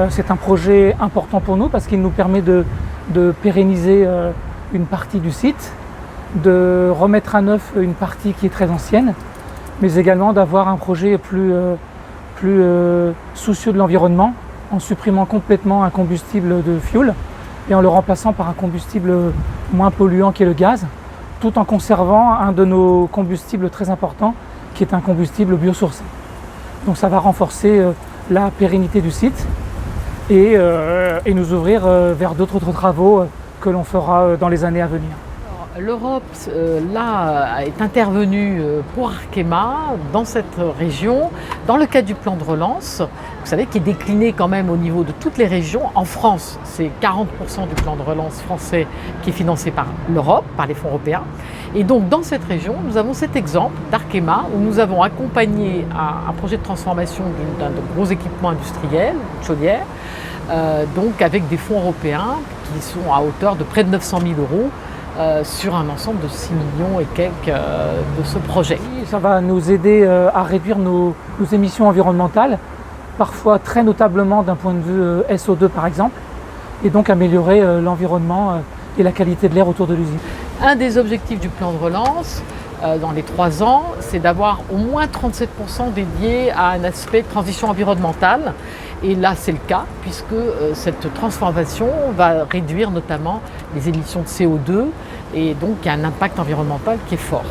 C'est un projet important pour nous parce qu'il nous permet de pérenniser une partie du site, de remettre à neuf une partie qui est très ancienne, mais également d'avoir un projet plus soucieux de l'environnement, en supprimant complètement un combustible de fioul et en le remplaçant par un combustible moins polluant qui est le gaz, tout en conservant un de nos combustibles très importants qui est un combustible biosourcé. Donc ça va renforcer la pérennité du site et nous ouvrir vers d'autres travaux que l'on fera dans les années à venir. L'Europe, là, est intervenue pour Arkema dans cette région, dans le cadre du plan de relance, vous savez, qui est décliné quand même au niveau de toutes les régions. En France, c'est 40% du plan de relance français qui est financé par l'Europe, par les fonds européens. Et donc, dans cette région, nous avons cet exemple d'Arkema où nous avons accompagné un projet de transformation d'un gros équipement industriel, une chaudière, donc avec des fonds européens qui sont à hauteur de près de 900 000 euros. Sur un ensemble de 6 millions et quelques de ce projet. Ça va nous aider à réduire nos émissions environnementales, parfois très notablement d'un point de vue SO2 par exemple, et donc améliorer l'environnement et la qualité de l'air autour de l'usine. Un des objectifs du plan de relance dans les 3 ans, c'est d'avoir au moins 37% dédié à un aspect de transition environnementale. Et là, c'est le cas, puisque cette transformation va réduire notamment les émissions de CO2 et donc il y a un impact environnemental qui est fort.